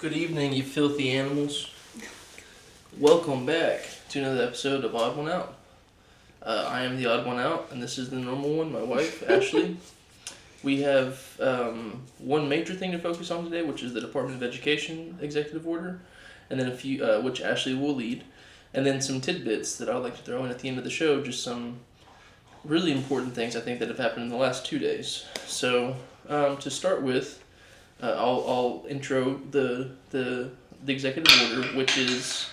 Good evening, you filthy animals. Welcome back to another episode of Odd One Out. I am the odd one out, and this is the normal one, my wife, Ashley. We have one major thing to focus on today, which is the Department of Education executive order, and then a few, which Ashley will lead, and then some tidbits that I'd like to throw in at the end of the show, just some really important things I think that have happened in the last 2 days. So, to start with, I'll intro the executive order, which is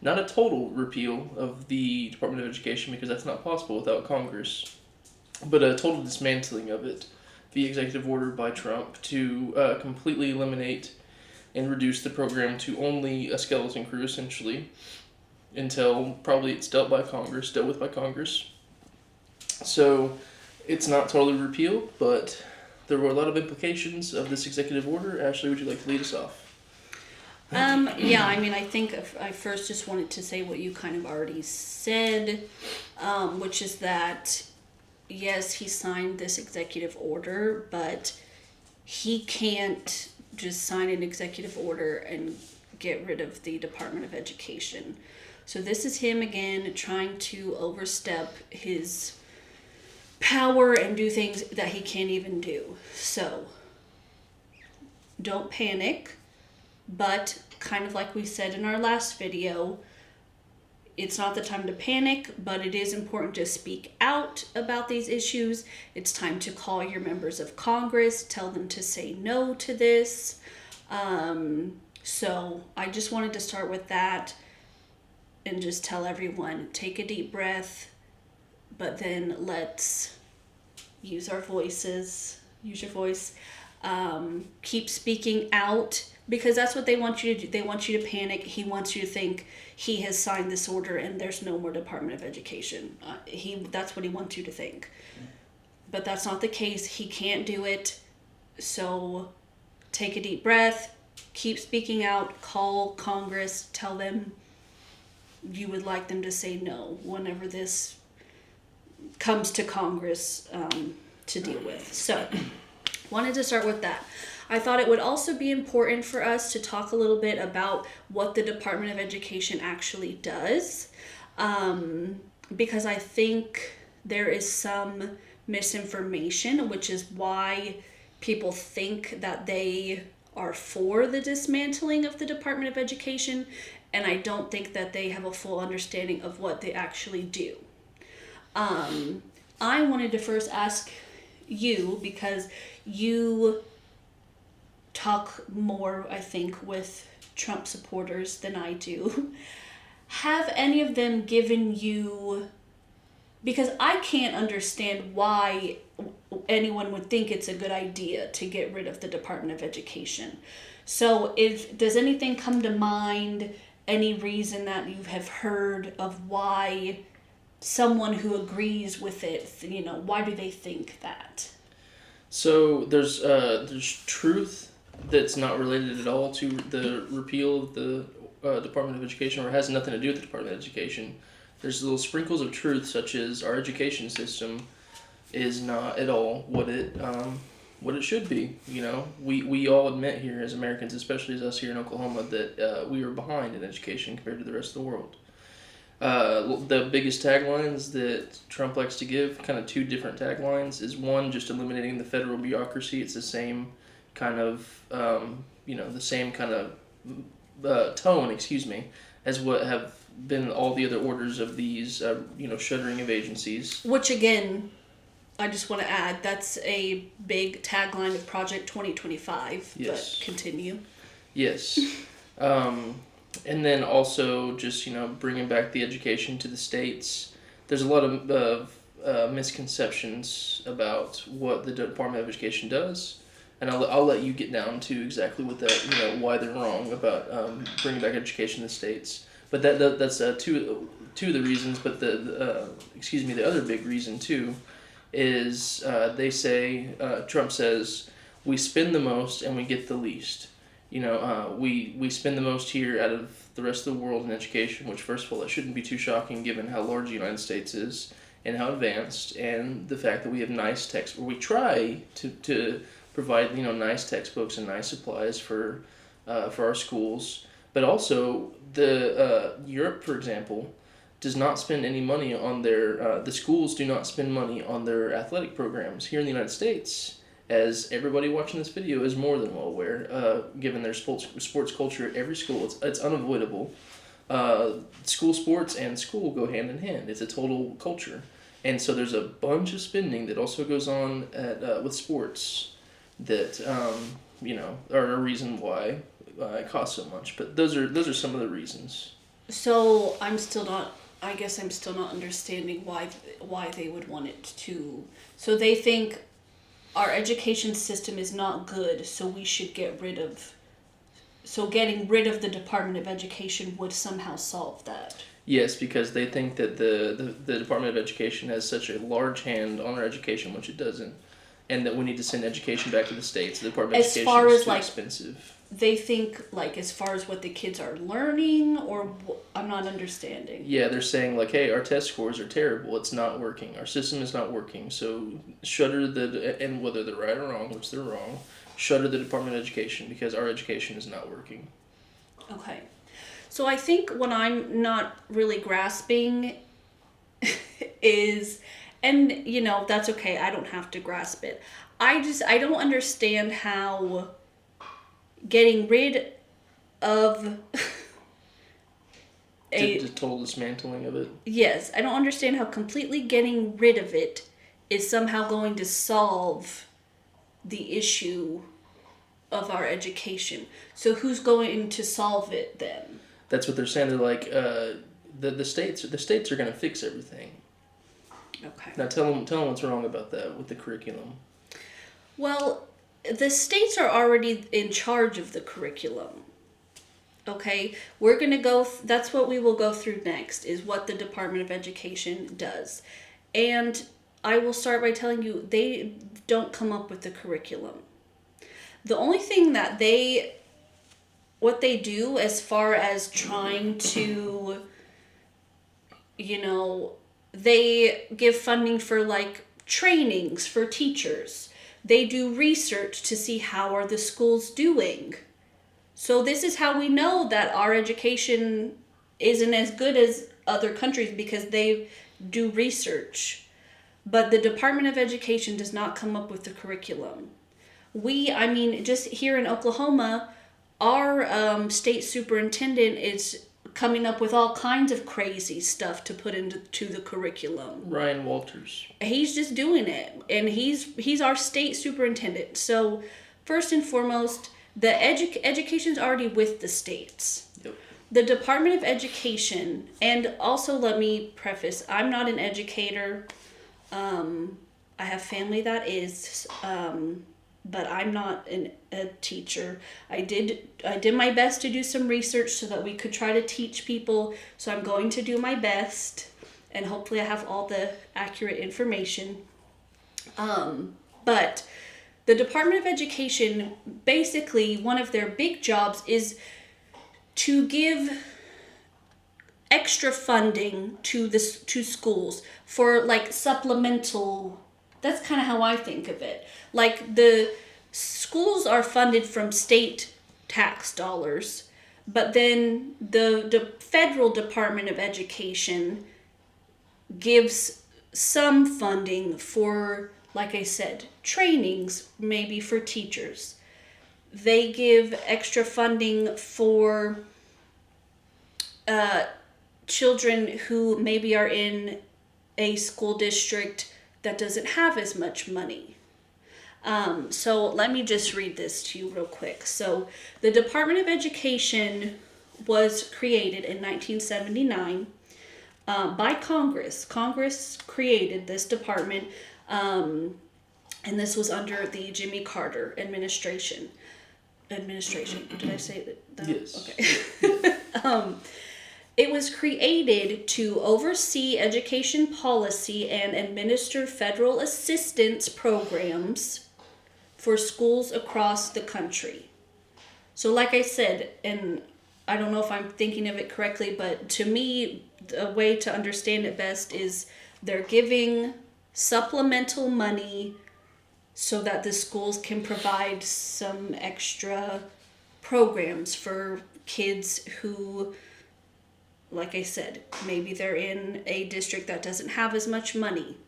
not a total repeal of the Department of Education, because that's not possible without Congress, but a total dismantling of it via executive order by Trump to completely eliminate and reduce the program to only a skeleton crew, essentially, until probably it's dealt with by Congress. So it's not totally repealed, but there were a lot of implications of this executive order. Ashley, would you like to lead us off? I think I first just wanted to say what you kind of already said, which is that, yes, he signed this executive order, but he can't just sign an executive order and get rid of the Department of Education. So this is him again trying to overstep his power and do things that he can't even do. So don't panic, but kind of like we said in our last video, it's not the time to panic, but it is important to speak out about these issues. It's time to call your members of Congress, tell them to say no to this. So I just wanted to start with that and just tell everyone, take a deep breath, but then let's use our voices, use your voice, keep speaking out, because that's what they want you to do. They want you to panic. He wants you to think he has signed this order and there's no more Department of Education. That's what he wants you to think. But that's not the case. He can't do it. So take a deep breath, keep speaking out, call Congress, tell them you would like them to say no whenever this comes to Congress to deal with. So, wanted to start with that. I thought it would also be important for us to talk a little bit about what the Department of Education actually does, because I think there is some misinformation, which is why people think that they are for the dismantling of the Department of Education, and I don't think that they have a full understanding of what they actually do. I wanted to first ask you, because you talk more, I think, with Trump supporters than I do. Have any of them given you, because I can't understand why anyone would think it's a good idea to get rid of the Department of Education. So does anything come to mind, any reason that you have heard of why someone who agrees with it, why do they think that? So there's truth that's not related at all to the repeal of the Department of Education, or has nothing to do with the Department of Education. There's little sprinkles of truth, such as our education system is not at all what it should be. We all admit here as Americans, especially as us here in Oklahoma, that we are behind in education compared to the rest of the world. The biggest taglines that Trump likes to give, kind of two different taglines, is one, just eliminating the federal bureaucracy. It's the same kind of, the same kind of tone, as what have been all the other orders of these, shuttering of agencies. Which, again, I just want to add, that's a big tagline of Project 2025. Yes. But continue. Yes. And then also just, bringing back the education to the states. There's a lot of misconceptions about what the Department of Education does. And I'll let you get down to exactly what that, why they're wrong about bringing back education to the states. But that's two of the reasons. But the other big reason too is they say, Trump says, we spend the most and we get the least. We spend the most here out of the rest of the world in education, which, first of all, that shouldn't be too shocking given how large the United States is and how advanced, and the fact that we have nice textbooks. We try to provide, nice textbooks and nice supplies for for our schools. But also, Europe, for example, does not spend any money on their, the schools do not spend money on their athletic programs. Here in the United States, as everybody watching this video is more than well aware, given their sports culture at every school, it's unavoidable. School sports and school go hand in hand. It's a total culture. And so there's a bunch of spending that also goes on with sports that, are a reason why it costs so much. But those are some of the reasons. So I guess I'm still not understanding why they would want it to. So they think our education system is not good, so we should get rid of. So getting rid of the Department of Education would somehow solve that. Yes, because they think that the Department of Education has such a large hand on our education, which it doesn't, and that we need to send education back to the states. The Department of Education is too expensive. They think, as far as what the kids are learning, or I'm not understanding. Yeah, they're saying, hey, our test scores are terrible. It's not working. Our system is not working. So shutter and whether they're right or wrong, which they're wrong, shutter the Department of Education because our education is not working. Okay. So I think what I'm not really grasping is, and that's okay, I don't have to grasp it. I don't understand how getting rid of the total dismantling of it. Yes, I don't understand how completely getting rid of it is somehow going to solve the issue of our education. So who's going to solve it then? That's what they're saying. They're like, the states are going to fix everything. Okay. Now tell them what's wrong about that with the curriculum. Well, the states are already in charge of the curriculum. Okay, we're going to that's what we will go through next, is what the Department of Education does. And I will start by telling you, they don't come up with the curriculum. The only thing that what they do as far as trying to, they give funding for trainings for teachers. They do research to see how are the schools doing. So this is how we know that our education isn't as good as other countries, because they do research. But the Department of Education does not come up with the curriculum. Just here in Oklahoma, our state superintendent is coming up with all kinds of crazy stuff to put into the curriculum. Ryan Walters. He's just doing it, and he's our state superintendent. So first and foremost, the education's already with the states. Yep. The Department of Education, and also let me preface, I'm not an educator. I have family that is, but I'm not a teacher. I did my best to do some research so that we could try to teach people. So I'm going to do my best, and hopefully I have all the accurate information. But the Department of Education, basically one of their big jobs is to give extra funding to schools for supplemental. That's kind of how I think of it. The schools are funded from state tax dollars, but then the federal Department of Education gives some funding for, like I said, trainings, maybe for teachers. They give extra funding for children who maybe are in a school district that doesn't have as much money. So let me just read this to you real quick. So the Department of Education was created in 1979 by Congress. Congress created this department, and this was under the Jimmy Carter administration. Did I say that? Yes. Okay. It was created to oversee education policy and administer federal assistance programs for schools across the country. So like I said, and I don't know if I'm thinking of it correctly, but to me, the way to understand it best is they're giving supplemental money so that the schools can provide some extra programs for kids who, like I said, maybe they're in a district that doesn't have as much money.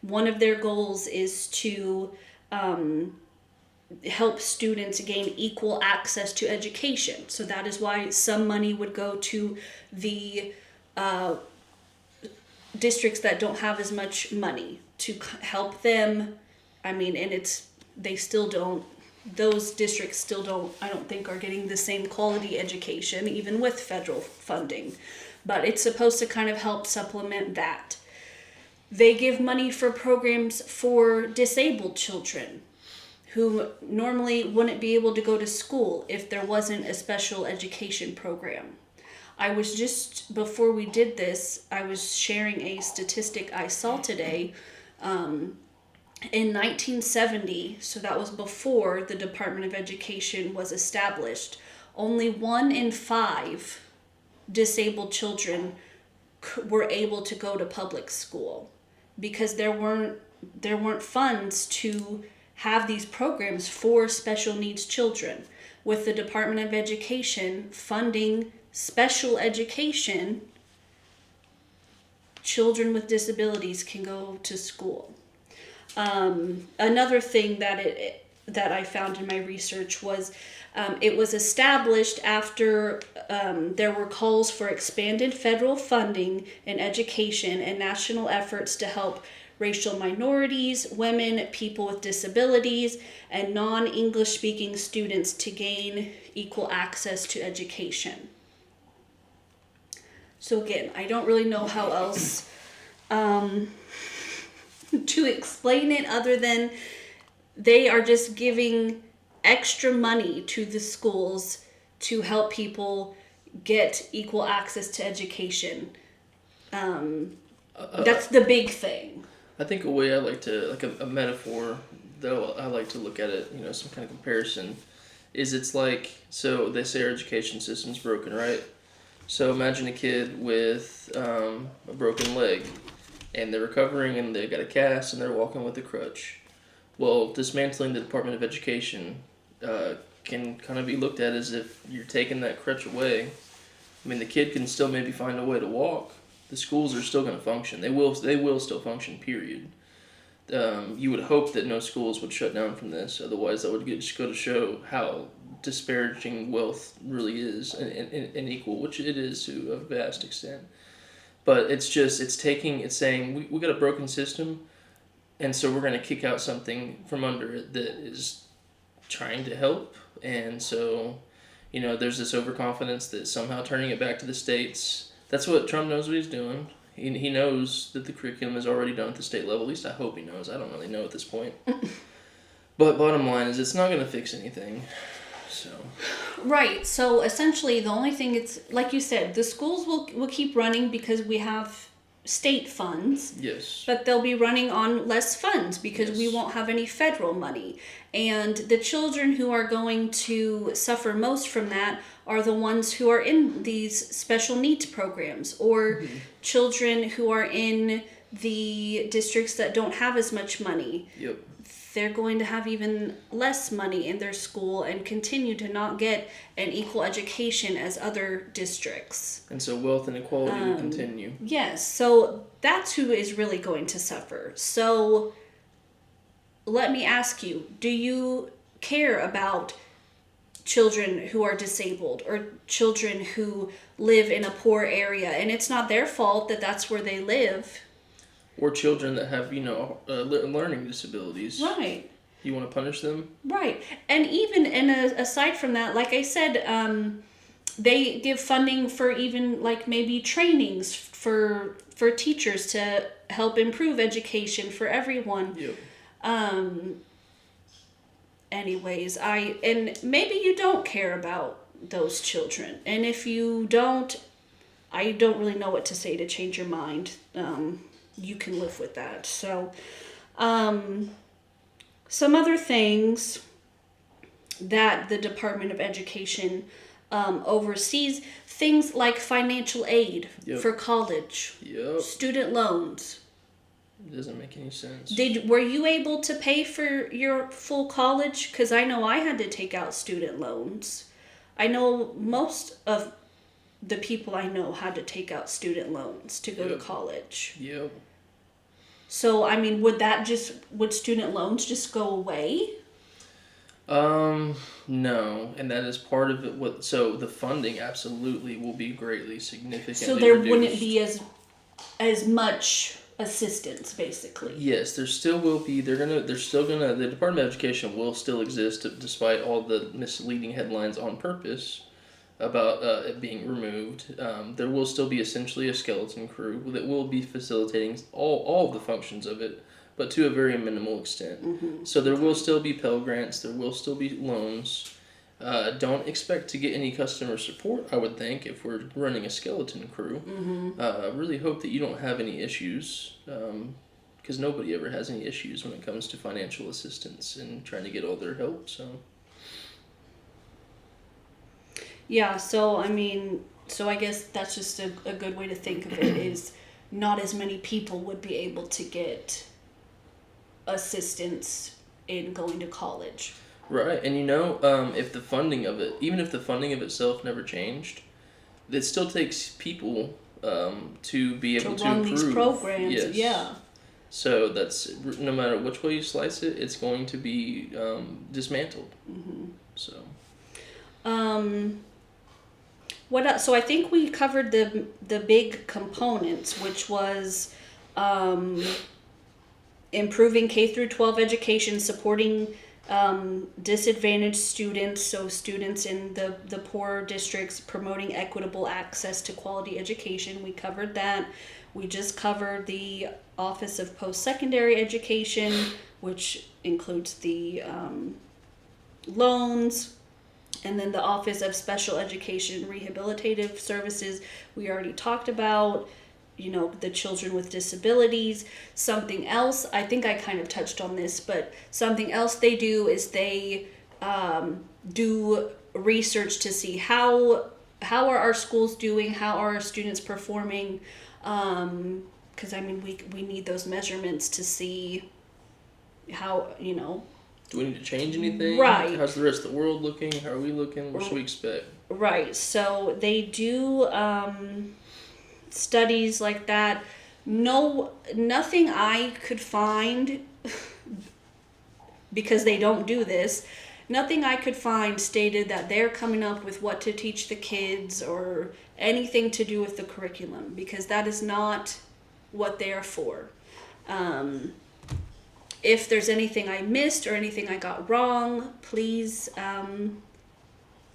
One of their goals is to help students gain equal access to education. So that is why some money would go to the districts that don't have as much money to help them. I mean, and they still don't, those districts still don't, I don't think, are getting the same quality education, even with federal funding. But it's supposed to kind of help supplement that. They give money for programs for disabled children who normally wouldn't be able to go to school if there wasn't a special education program. I was just, before we did this, I was sharing a statistic I saw today. In 1970, so that was before the Department of Education was established, only 1 in 5 disabled children were able to go to public school because there weren't funds to have these programs for special needs children. With the Department of Education funding special education, children with disabilities can go to school. Another thing that I found in my research was it was established after there were calls for expanded federal funding in education and national efforts to help racial minorities, women, people with disabilities, and non-English speaking students to gain equal access to education. So again, I don't really know how else to explain it other than they are just giving extra money to the schools to help people get equal access to education. That's the big thing. I think a way I like to, like a metaphor, though I like to look at it, some kind of comparison, is it's like, so they say our education system's broken, right? So imagine a kid with a broken leg, and they're recovering, and they've got a cast, and they're walking with a crutch. Well, dismantling the Department of Education can kind of be looked at as if you're taking that crutch away. I mean, the kid can still maybe find a way to walk. The schools are still going to function. They will still function, period. You would hope that no schools would shut down from this. Otherwise, that would just go to show how disparaging wealth really is and equal, which it is to a vast extent. But it's saying we got a broken system, and so we're going to kick out something from under it that is trying to help. And so, there's this overconfidence that somehow turning it back to the states. That's what Trump knows what he's doing. He knows that the curriculum is already done at the state level. At least I hope he knows. I don't really know at this point. But bottom line is it's not going to fix anything. So. Right. So essentially the only thing it's, like you said, the schools will keep running because we have state funds. Yes. But they'll be running on less funds because we won't have any federal money. And the children who are going to suffer most from that are the ones who are in these special needs programs or children who are in the districts that don't have as much money. Yep. They're going to have even less money in their school and continue to not get an equal education as other districts. And so wealth inequality will continue. Yes, so that's who is really going to suffer. So let me ask you, do you care about children who are disabled or children who live in a poor area and it's not their fault that that's where they live? Or children that have, learning disabilities. Right. You want to punish them? Right. And even aside from that, like I said, they give funding for even like maybe trainings for teachers to help improve education for everyone. Yep. Anyways, and maybe you don't care about those children. And if you don't, I don't really know what to say to change your mind. You can live with that. So, some other things that the Department of Education oversees, things like financial aid for college, student loans. It doesn't make any sense. Were you able to pay for your full college? Because I know I had to take out student loans. I know most of the people I know had to take out student loans to go to college. Yep. So, I mean, would student loans just go away? No, and that is part of it. So the funding absolutely will be greatly significantly So there reduced. wouldn't be as much assistance, basically. Yes, there still will be. The Department of Education will still exist despite all the misleading headlines on purpose about it being removed. There will still be essentially a skeleton crew that will be facilitating all of the functions of it, but to a very minimal extent. Mm-hmm. So there will still be Pell Grants, there will still be loans. Don't expect to get any customer support, I would think, if we're running a skeleton crew. Mm-hmm. I really hope that you don't have any issues, because nobody ever has any issues when it comes to financial assistance and trying to get all their help, so... Yeah, so I guess that's just a good way to think of it is not as many people would be able to get assistance in going to college. Right, and if the funding of it, even if the funding of itself never changed, it still takes people to be able to run improve these programs. Yes. Yeah. So that's, no matter which way you slice it, it's going to be dismantled. Mm-hmm. So. What else? So I think we covered the big components, which was improving K through 12 education, supporting disadvantaged students, so students in the poorer districts, promoting equitable access to quality education. We covered that. We just covered the Office of Post-Secondary Education, which includes the loans. And then the Office of Special Education Rehabilitative Services, we already talked about, the children with disabilities. Something else, I think I kind of touched on this, but something else they do is they do research to see how are our schools doing, how are our students performing, because we need those measurements to see how, Do we need to change anything? Right. How's the rest of the world looking? How are we looking? What should we expect? Right. So they do studies like that. Nothing I could find, because they don't do this, nothing I could find stated that they're coming up with what to teach the kids or anything to do with the curriculum, because that is not what they are for. If there's anything I missed or anything I got wrong, please, my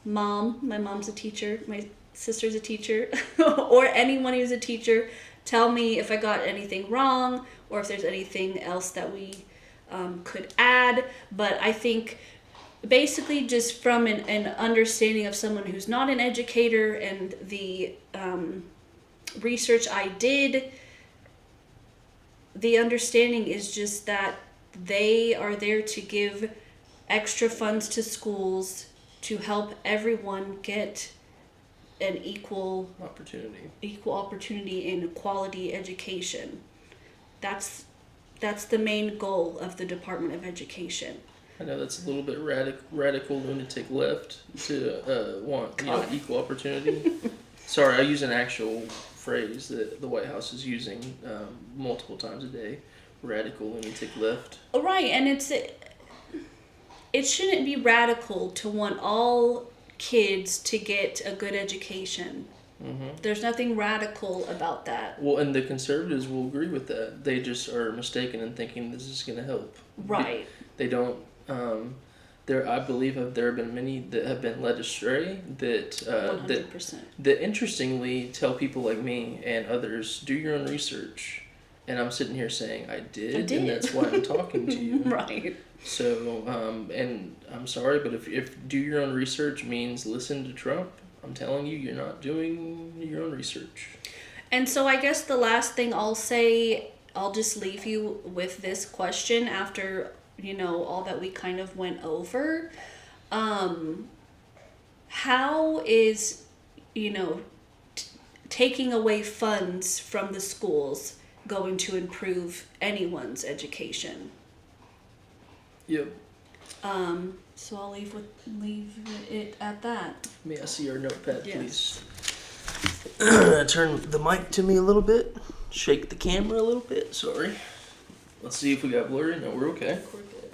mom's a teacher, my sister's a teacher, or anyone who's a teacher, tell me if I got anything wrong or if there's anything else that we could add. But I think basically just from an understanding of someone who's not an educator and the research I did, the understanding is just that they are there to give extra funds to schools to help everyone get an equal opportunity in quality education. That's the main goal of the Department of Education. I know that's a little bit radical lunatic left to want equal opportunity. Sorry, I use an actual phrase that the White House is using multiple times a day. Radical lunatic left. Right, and it shouldn't be radical to want all kids to get a good education. Mm-hmm. There's nothing radical about that. Well, and the conservatives will agree with that. They just are mistaken in thinking this is going to help. Right. They don't. I believe there have been many that have been led astray that 100%. That interestingly tell people like me and others, do your own research. And I'm sitting here saying I did. And that's why I'm talking to you. Right. So, and I'm sorry, but if do your own research means listen to Trump, I'm telling you, you're not doing your own research. And so I guess the last thing I'll say, I'll just leave you with this question after, all that we kind of went over. How is, taking away funds from the schools going to improve anyone's education? Yep. So I'll leave it at that. May I see our notepad, Yes. please? Turn the mic to me a little bit. Shake the camera a little bit. Sorry. Let's see if we got blurry. No, we're okay. We're good.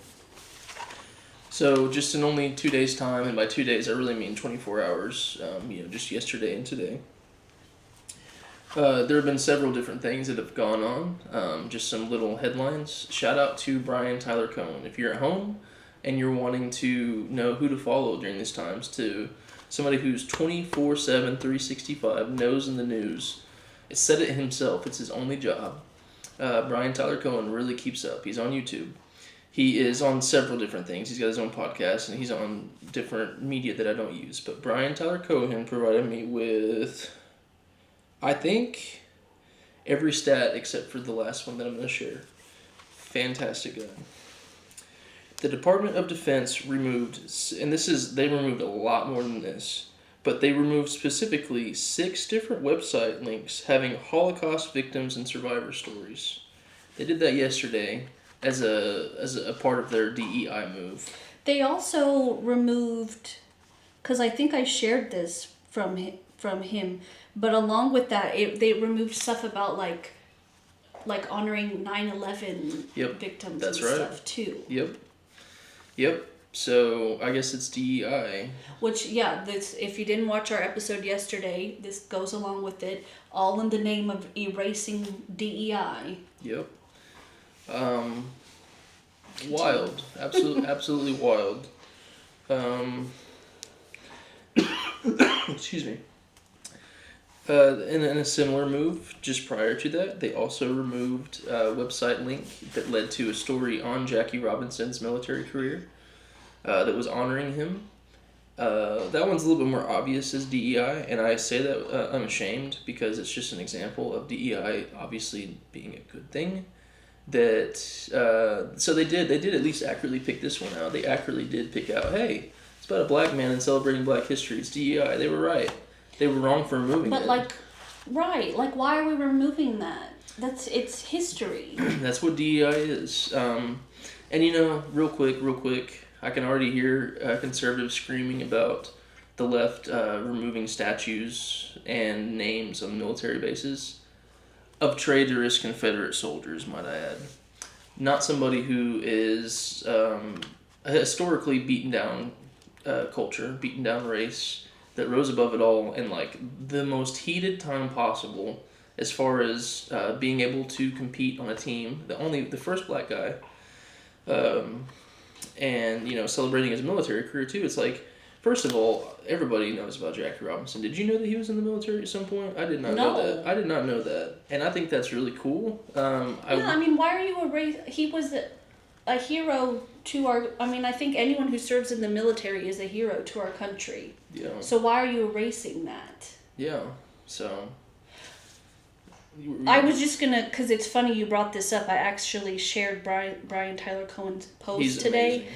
So just in only 2 days' time, and by 2 days I really mean 24 hours, just yesterday and today, there have been several different things that have gone on. Just some little headlines. Shout out to Brian Tyler Cohen. If you're at home and you're wanting to know who to follow during these times, to somebody who's 24/7, 365, knows in the news, it said it himself, it's his only job. Brian Tyler Cohen really keeps up. He's on YouTube. He is on several different things. He's got his own podcast, and he's on different media that I don't use. But Brian Tyler Cohen provided me with, I think, every stat except for the last one that I'm going to share. Fantastic guy. The Department of Defense removed, and they removed a lot more than this, but they removed specifically 6 different website links having Holocaust victims and survivor stories. They did that yesterday as a part of their DEI move. They also removed, because I think I shared this from him, but along with that, they removed stuff about like honoring 9/11 victims That's and right. stuff too. Yep. So I guess it's DEI. Which, this, if you didn't watch our episode yesterday, this goes along with it, all in the name of erasing DEI. Yep. Wild. Absolutely wild. Excuse me. In a similar move, just prior to that, they also removed a website link that led to a story on Jackie Robinson's military career that was honoring him. That one's a little bit more obvious as DEI, and I say that unashamed because it's just an example of DEI obviously being a good thing. That so they did at least accurately pick this one out. They accurately did pick out, hey, it's about a black man and celebrating Black history. It's DEI. They were right. They were wrong for removing it. But why are we removing that? It's history. That's what DEI is. And real quick, I can already hear conservatives screaming about the left removing statues and names on military bases of traitorous Confederate soldiers, might I add. Not somebody who is historically beaten down culture, beaten down race, that rose above it all in the most heated time possible as far as being able to compete on a team. The first black guy, and celebrating his military career too. It's first of all, everybody knows about Jackie Robinson. Did you know that he was in the military at some point? I did not know that. I did not know that, and I think that's really cool. Why are you he was a hero to our. I think anyone who serves in the military is a hero to our country. Yeah. So why are you erasing that? Yeah. So. I was just gonna, because it's funny you brought this up. I actually shared Brian Tyler Cohen's post today.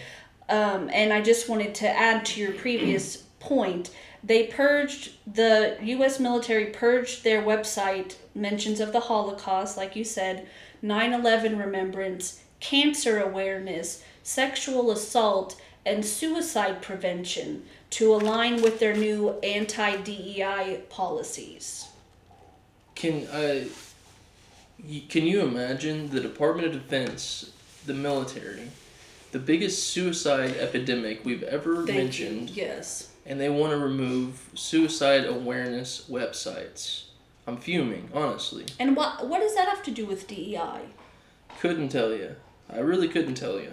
And I just wanted to add to your previous point. The U.S. military purged their website mentions of the Holocaust, like you said, 9/11 remembrance, cancer awareness, sexual assault, and suicide prevention to align with their new anti-DEI policies. Can you imagine the Department of Defense, the military, the biggest suicide epidemic we've ever mentioned? Yes. And they want to remove suicide awareness websites. I'm fuming, honestly. And what does that have to do with DEI? Couldn't tell you. I really couldn't tell you.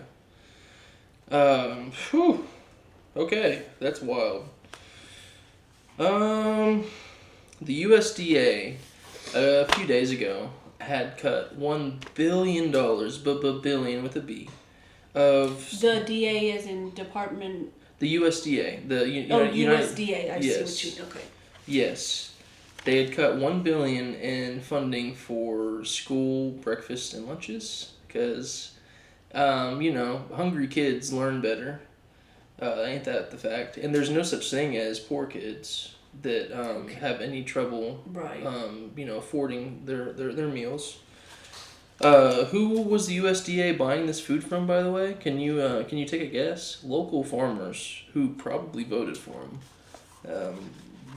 Okay, that's wild. The USDA a few days ago had cut $1 billion, billion with a B, of the DA as in Department. The USDA, USDA. I yes. see what you. Okay. Yes, they had cut $1 billion in funding for school breakfast and lunches because, hungry kids learn better. Ain't that the fact? And there's no such thing as poor kids that have any trouble, right. affording their meals. Who was the USDA buying this food from, by the way? Can you take a guess? Local farmers who probably voted for him.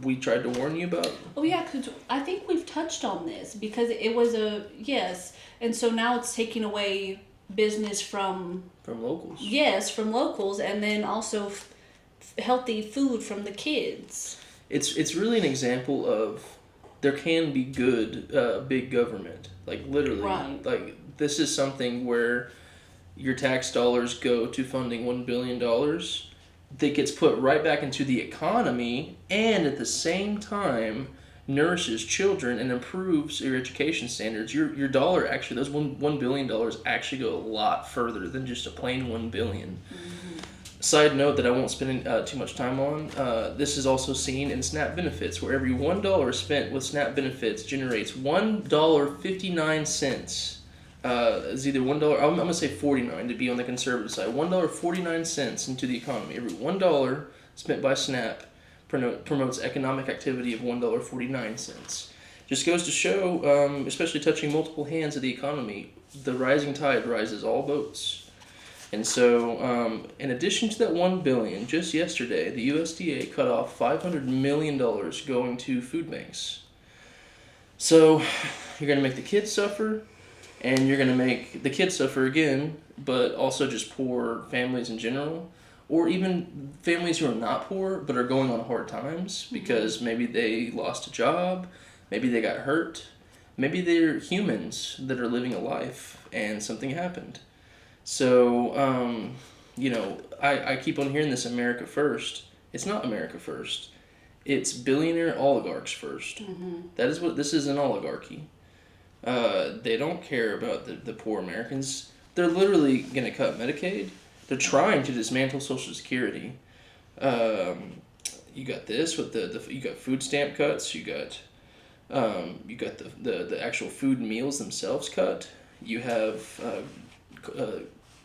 We tried to warn you about. Oh yeah, because I think we've touched on this because it was a yes, and so now it's taking away business from Locals. yes from locals, and then also healthy food from the kids. It's really an example of there can be good big government, like literally. Right. Like this is something where your tax dollars go to funding $1 billion that gets put right back into the economy, and at the same time nourishes children and improves your education standards. Your dollar actually, those $1 billion actually go a lot further than just a plain $1 billion. Side note that I won't spend too much time on, this is also seen in SNAP benefits, where every $1 spent with SNAP benefits generates $1.59. It's either $1, I'm going to say 49 to be on the conservative side, $1.49 into the economy. Every $1 spent by SNAP promotes economic activity of $1.49. Just goes to show, especially touching multiple hands of the economy, the rising tide rises all boats. And so, in addition to that $1 billion, just yesterday, the USDA cut off $500 million going to food banks. So, you're going to make the kids suffer, and you're going to make the kids suffer again, but also just poor families in general, or even families who are not poor but are going on hard times because maybe they lost a job, maybe they got hurt, maybe they're humans that are living a life and something happened. So, I keep on hearing this America first. It's not America first. It's billionaire oligarchs first. That is what this is, an oligarchy. They don't care about the poor Americans. They're literally going to cut Medicaid. They're trying to dismantle Social Security. You got this with you got food stamp cuts. You got the actual food meals themselves cut. You have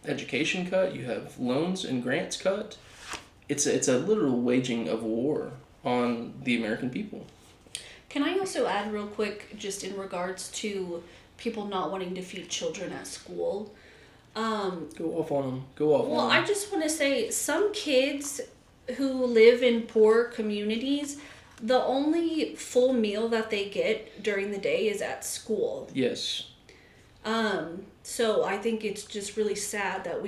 education cut. You have loans and grants cut. It's a literal waging of war on the American people. Can I also add real quick, just in regards to people not wanting to feed children at school? Go off on them. Go off on them. Well, I just want to say some kids who live in poor communities, the only full meal that they get during the day is at school. Yes. So I think it's just really sad that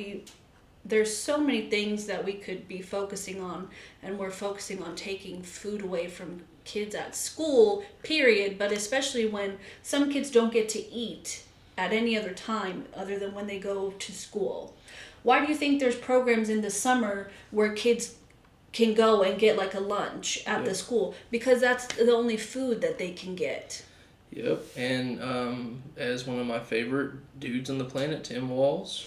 there's so many things that we could be focusing on, and we're focusing on taking food away from kids at school, period, but especially when some kids don't get to eat at any other time other than when they go to school. Why do you think there's programs in the summer where kids can go and get like a lunch at the school? Because that's the only food that they can get. Yep, and as one of my favorite dudes on the planet, Tim Walz,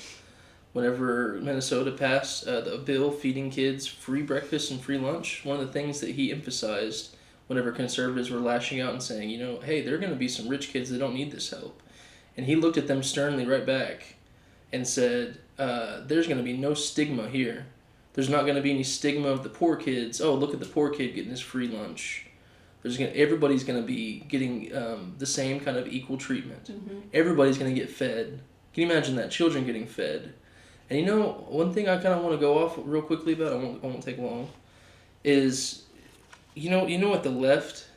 whenever Minnesota passed the bill feeding kids free breakfast and free lunch, one of the things that he emphasized whenever conservatives were lashing out and saying, hey, there are going to be some rich kids that don't need this help. And he looked at them sternly right back and said, there's going to be no stigma here. There's not going to be any stigma of the poor kids. Oh, look at the poor kid getting his free lunch. Everybody's going to be getting the same kind of equal treatment. Everybody's going to get fed. Can you imagine that? Children getting fed. And one thing I kind of want to go off real quickly about, I won't take long, is, you know what the left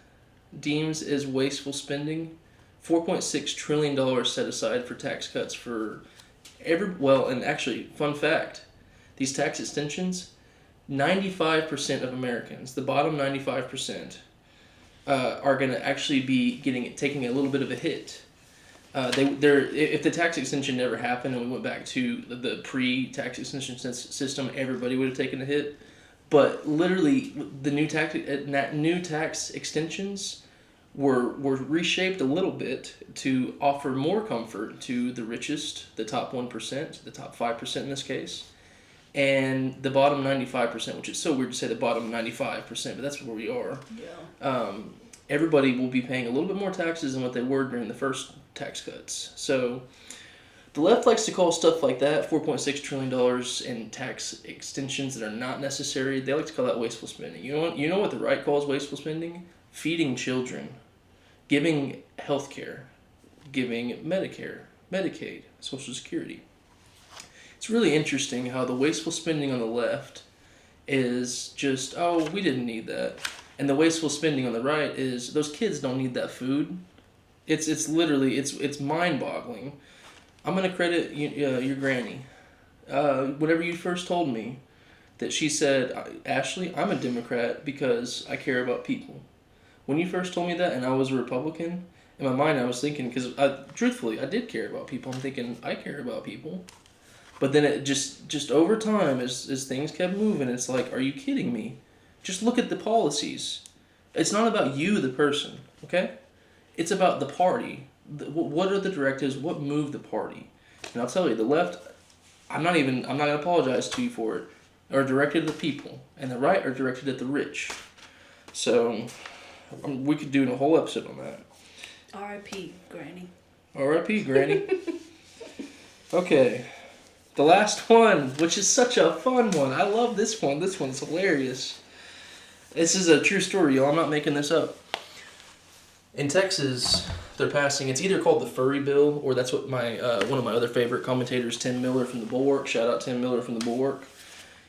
deems as wasteful spending? $4.6 trillion set aside for tax cuts for and actually, fun fact, these tax extensions, 95% of Americans, the bottom 95%, are going to actually be taking a little bit of a hit. If the tax extension never happened and we went back to the pre-tax extension system, everybody would have taken a hit. But literally, the new tax extensions were reshaped a little bit to offer more comfort to the richest, the top 1%, the top 5% in this case, and the bottom 95%, which is so weird to say the bottom 95%, but that's where we are. Yeah. Everybody will be paying a little bit more taxes than what they were during the first tax cuts. So the left likes to call stuff like that, $4.6 trillion in tax extensions that are not necessary, they like to call that wasteful spending. You know what the right calls wasteful spending? Feeding children, giving health care, giving Medicare, Medicaid, Social Security. It's really interesting how the wasteful spending on the left is just, oh, we didn't need that. And the wasteful spending on the right is, those kids don't need that food. It's literally, it's mind-boggling. I'm going to credit your granny. Whenever you first told me that she said, Ashley, I'm a Democrat because I care about people. When you first told me that and I was a Republican, in my mind I was thinking, because truthfully, I did care about people. I'm thinking, I care about people. But then it just over time, as things kept moving, it's like, are you kidding me? Just look at the policies. It's not about you, the person, okay? It's about the party. What are the directives? What moved the party? And I'll tell you, the left, I'm not going to apologize to you for it, are directed at the people. And the right are directed at the rich. So, we could do a whole episode on that. R.I.P. Granny. R.I.P. Granny. Okay. The last one, which is such a fun one. I love this one. This one's hilarious. This is a true story, y'all. I'm not making this up. In Texas, they're passing, it's either called the Furry bill, or that's what my one of my other favorite commentators, Tim Miller from the Bulwark, shout out Tim Miller from the Bulwark,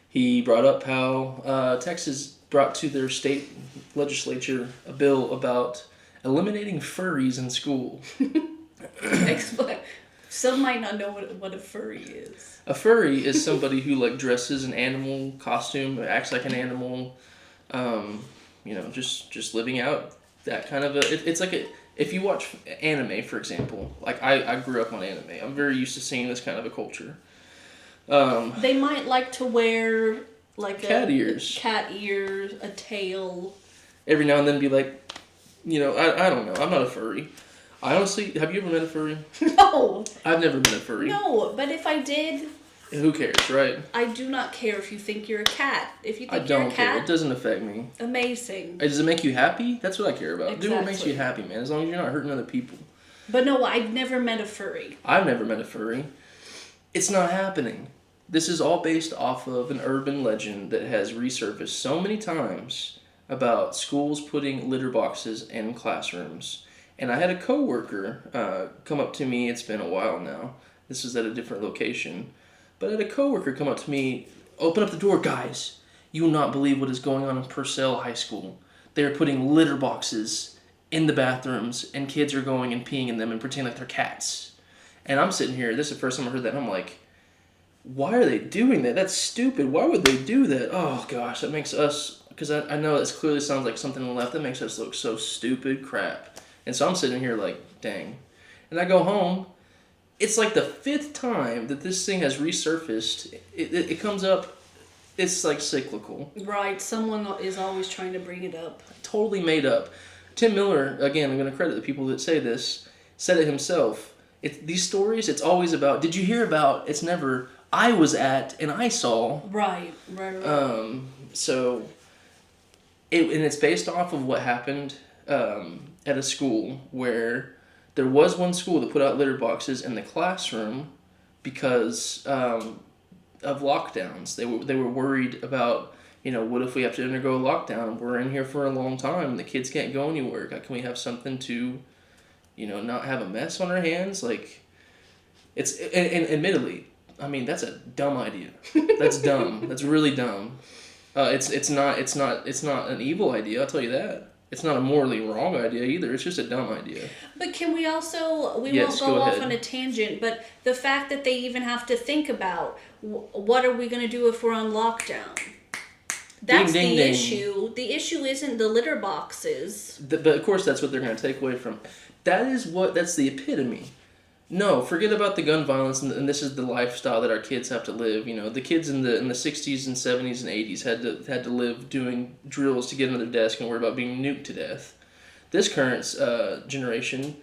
he brought up how Texas brought to their state legislature a bill about eliminating furries in school. Explain. Some might not know what a furry is. A furry is somebody who like dresses an animal costume, acts like an animal, just living out that kind of it's like if you watch anime, for example, like I grew up on anime. I'm very used to seeing this kind of a culture. They might like to wear like cat ears, a tail. Every now and then be like, I don't know. I'm not a furry. I honestly, have you ever met a furry? No. I've never met a furry. No, but if I did... Who cares, right? I do not care if you think you're a cat. If you think you're a cat... I don't care. It doesn't affect me. Amazing. Does it make you happy? That's what I care about. Exactly. Do what makes you happy, man. As long as you're not hurting other people. But no, I've never met a furry. I've never met a furry. It's not happening. This is all based off of an urban legend that has resurfaced so many times about schools putting litter boxes in classrooms. And I had a coworker come up to me. It's been a while now. This is at a different location. But I had a coworker come up to me, open up the door, guys. You will not believe what is going on in Purcell High School. They are putting litter boxes in the bathrooms, and kids are going and peeing in them and pretending like they're cats. And I'm sitting here. This is the first time I heard that. And I'm like, why are they doing that? That's stupid. Why would they do that? Oh gosh, that makes us. Because I know this clearly sounds like something on the left. That makes us look so stupid. Crap. And so I'm sitting here like, dang. And I go home. It's like the 5th time that this thing has resurfaced. It comes up. It's like cyclical. Right. Someone is always trying to bring it up. Totally made up. Tim Miller, again, I'm going to credit the people that say this, said it himself. These stories, it's always about, did you hear about, it's never, I was at and I saw. Right. So, and it's based off of what happened at a school where there was one school that put out litter boxes in the classroom because of lockdowns. They were worried about, what if we have to undergo a lockdown? We're in here for a long time. The kids can't go anywhere. Can we have something to, not have a mess on our hands? Like, it's, and admittedly, I mean, that's a dumb idea. That's dumb. That's really dumb. It's not an evil idea, I'll tell you that. It's not a morally wrong idea either. It's just a dumb idea. But can we also... We won't go off on a tangent, but the fact that they even have to think about what are we going to do if we're on lockdown? That's the issue. The issue isn't the litter boxes. But of course that's what they're going to take away from... That's the epitome. No, forget about the gun violence, and this is the lifestyle that our kids have to live. The kids in the 60s and 70s and 80s had to live doing drills to get under their desk and worry about being nuked to death. This current generation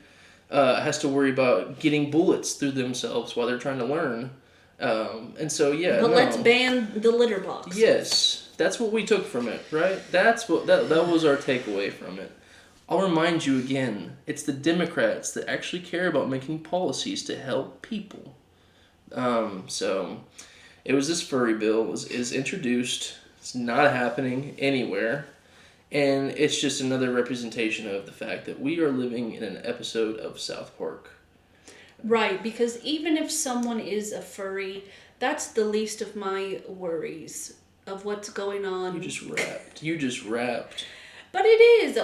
has to worry about getting bullets through themselves while they're trying to learn. And so, yeah. But let's ban the litter box. Yes, that's what we took from it, right? That was our takeaway from it. I'll remind you again, it's the Democrats that actually care about making policies to help people. So, it was this furry bill is introduced. It's not happening anywhere. And it's just another representation of the fact that we are living in an episode of South Park. Right, because even if someone is a furry, that's the least of my worries of what's going on. You just rapped. But it is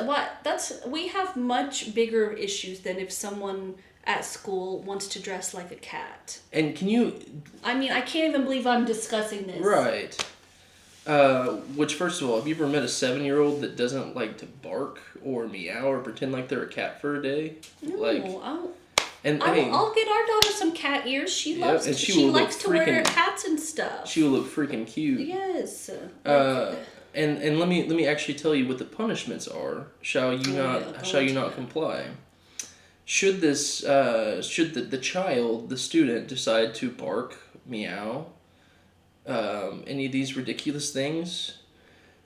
we have much bigger issues than if someone at school wants to dress like a cat. And can you... I mean, I can't even believe I'm discussing this. Right. Which, first of all, have you ever met a 7-year-old that doesn't like to bark or meow or pretend like they're a cat for a day? No, I'll get our daughter some cat ears. She loves. and she likes to wear hats and stuff. She will look freaking cute. Yes. And let me actually tell you what the punishments are. Shall you not comply? Should the child, the student, decide to bark, meow, any of these ridiculous things,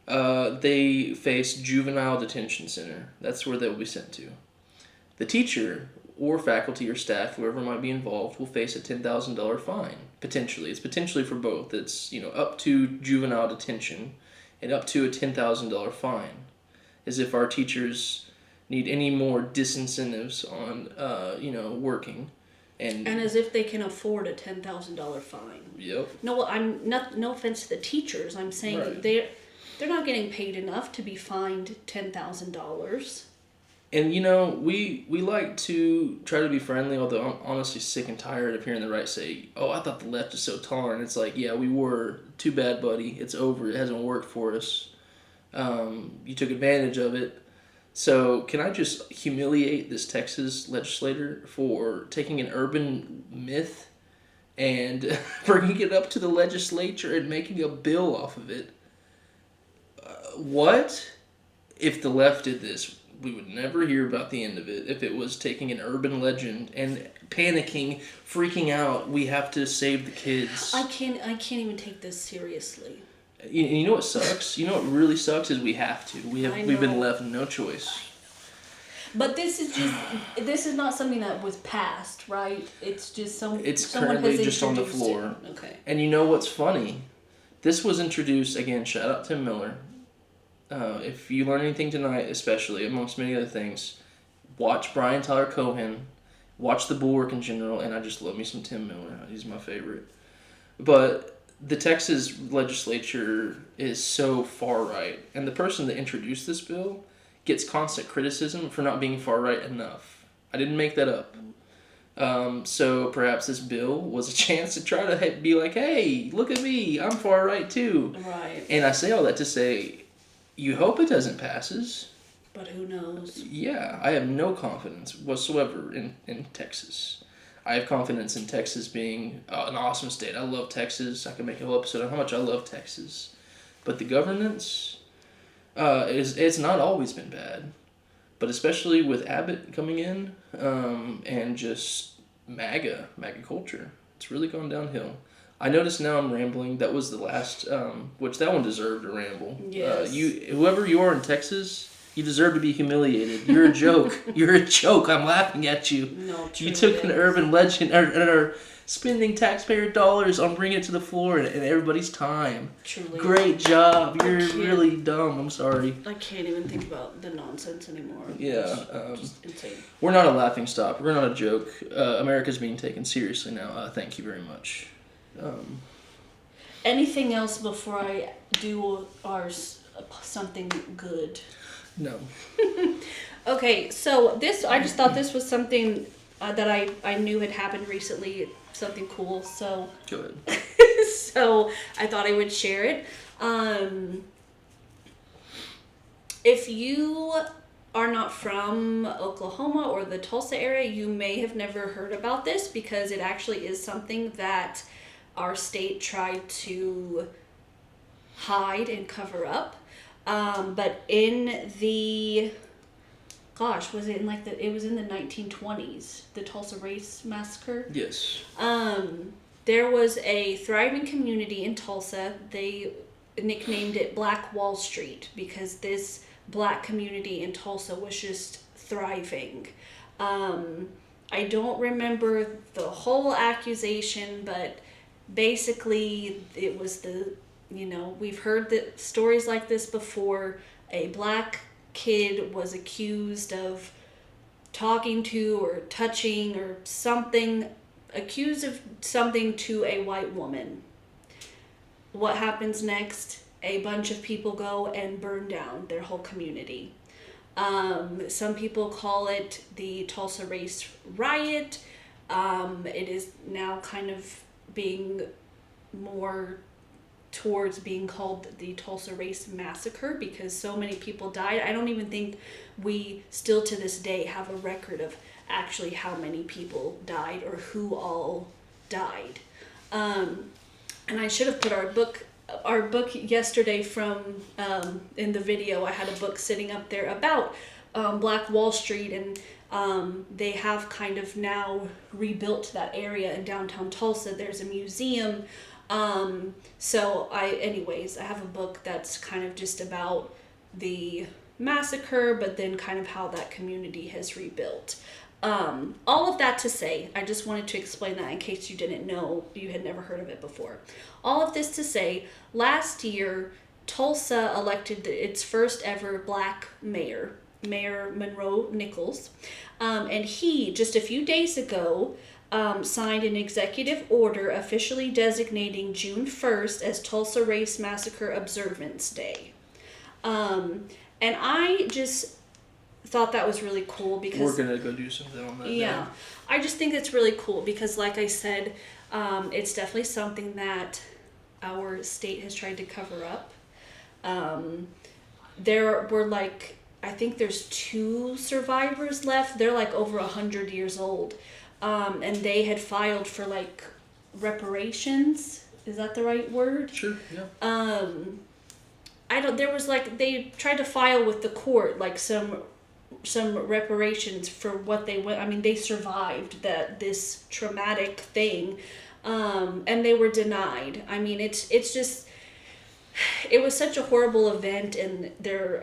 they face juvenile detention center. That's where they will be sent to. The teacher or faculty or staff, whoever might be involved, will face a $10,000 fine. Potentially. It's potentially for both. It's, up to juvenile detention and up to a $10,000 fine. As if our teachers need any more disincentives on, working. And as if they can afford a $10,000 fine. Yep. No offense to the teachers. I'm saying right. they're not getting paid enough to be fined $10,000. And we like to try to be friendly, although I'm honestly sick and tired of hearing the right say, "Oh, I thought the left is so tolerant." It's like, yeah, we were. Too bad, buddy. It's over. It hasn't worked for us. You took advantage of it. So can I just humiliate this Texas legislator for taking an urban myth and bringing it up to the legislature and making a bill off of it? What? If the left did this, we would never hear about the end of it. If it was taking an urban legend and panicking, freaking out, we have to save the kids. I can't even take this seriously. You know what sucks? You know what really sucks is we have to. We've been left no choice. But this is not something that was passed, right? It's just It's someone currently has just on the floor. It. Okay. And you know what's funny? This was introduced, again, shout out Tim Miller. If you learn anything tonight, especially, amongst many other things, watch Brian Tyler Cohen, watch The Bulwark in general, and I just love me some Tim Miller. He's my favorite. But the Texas legislature is so far right, and the person that introduced this bill gets constant criticism for not being far right enough. I didn't make that up. So perhaps this bill was a chance to try to be like, hey, look at me, I'm far right too. Right. And I say all that to say, you hope it doesn't passes. But who knows? Yeah, I have no confidence whatsoever in Texas. I have confidence in Texas being an awesome state. I love Texas. I can make a whole episode on how much I love Texas. But the governance, it's not always been bad. But especially with Abbott coming in and just MAGA culture, it's really gone downhill. I notice now I'm rambling. That was the last, which that one deserved a ramble. Yes. Whoever you are in Texas, you deserve to be humiliated. You're a joke. You're a joke. I'm laughing at you. No, you took an urban legend and are spending taxpayer dollars on bringing it to the floor and everybody's time. Truly. Great job. You're really dumb. I'm sorry. I can't even think about the nonsense anymore. Yeah. Just insane. We're not a laughing stock. We're not a joke. America's being taken seriously now. Thank you very much. Anything else before I do something good? No. Okay, so I just thought this was something that I knew had happened recently, something cool. So go ahead. So I thought I would share it. If you are not from Oklahoma or the Tulsa area, you may have never heard about this because it actually is something that our state tried to hide and cover up. But in the, was it in it was in the 1920s, the Tulsa Race Massacre? Yes. There was a thriving community in Tulsa. They nicknamed it Black Wall Street because this black community in Tulsa was just thriving. I don't remember the whole accusation, but basically it was we've heard that stories like this before. A black kid was accused of talking to or touching or something, accused of something to a white woman. What happens next? A bunch of people go and burn down their whole community. Some people call it the Tulsa Race Riot. It is now kind of being more towards being called the Tulsa Race Massacre because so many people died. I don't even think we still to this day have a record of actually how many people died or who all died. And I should have put our book yesterday from in the video. I had a book sitting up there about Black Wall Street, and they have kind of now rebuilt that area in downtown Tulsa. There's a museum. So I have a book that's kind of just about the massacre, but then kind of how that community has rebuilt. All of that to say, I just wanted to explain that in case you didn't know, you had never heard of it before. All of this to say, last year, Tulsa elected its first ever black mayor, Mayor Monroe Nichols, and he, just a few days ago, signed an executive order officially designating June 1st as Tulsa Race Massacre Observance Day. And I just thought that was really cool because... We're going to go do something on that Yeah. day. I just think it's really cool because, like I said, it's definitely something that our state has tried to cover up. There were I think there's 2 survivors left. They're over 100 years old. And they had filed for reparations. Is that the right word? Sure, yeah. There was they tried to file with the court some reparations for what they went. I mean, they survived this traumatic thing, and they were denied. I mean, it was such a horrible event, and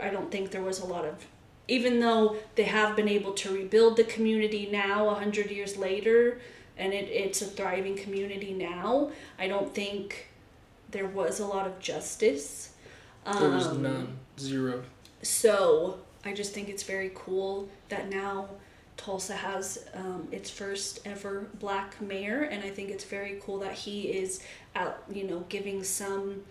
I don't think there was a lot of, even though they have been able to rebuild the community now 100 years later, and it's a thriving community now, I don't think there was a lot of justice. There was none. Zero. So I just think it's very cool that now Tulsa has its first ever black mayor, and I think it's very cool that he is out, giving some,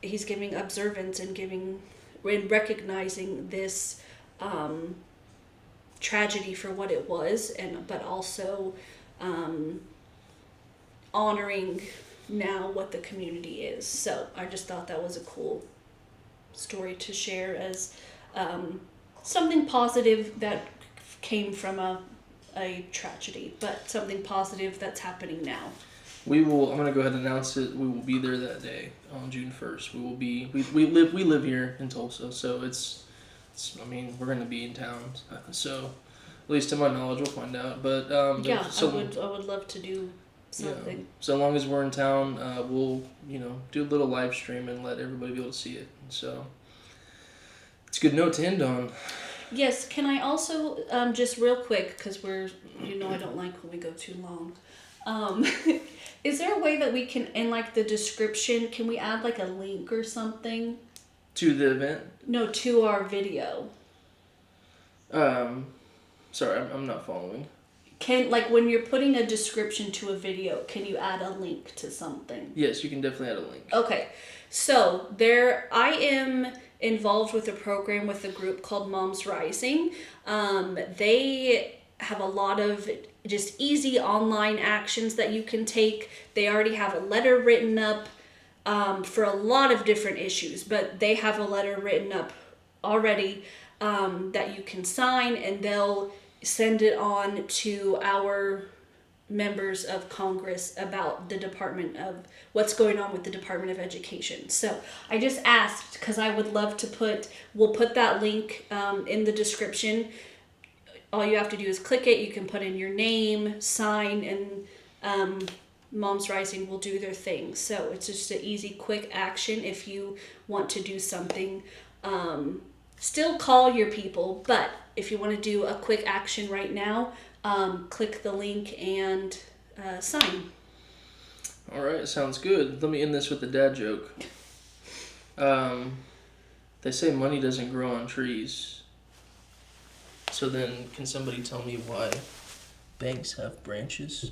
he's giving observance and recognizing this tragedy for what it was, but also honoring now what the community is. So I just thought that was a cool story to share as something positive that came from a tragedy, but something positive that's happening now. I'm going to go ahead and announce it. We will be there that day on June 1st. We live here in Tulsa, so it's we're going to be in town. So at least to my knowledge, we'll find out. But I would love to do something. Yeah, so long as we're in town, we'll do a little live stream and let everybody be able to see it. So it's a good note to end on. Yes, can I also just real quick, because we're I don't like when we go too long. Is there a way that we can, in the description, can we add a link or something? To the event? No, to our video. Sorry, I'm not following. Can, when you're putting a description to a video, can you add a link to something? Yes, you can definitely add a link. Okay, so I am involved with a program with a group called Moms Rising. They have a lot of just easy online actions that you can take. They already have a letter written up for a lot of different issues, but they have a letter written up already that you can sign, and they'll send it on to our members of Congress about the Department of what's going on with the Department of Education. So I just asked because I would love to we'll put that link in the description. All you have to do is click it. You can put in your name, sign, and Moms Rising will do their thing. So it's just an easy, quick action if you want to do something. Still call your people, but if you want to do a quick action right now, click the link and sign. All right, sounds good. Let me end this with a dad joke. They say money doesn't grow on trees. So then, can somebody tell me why banks have branches?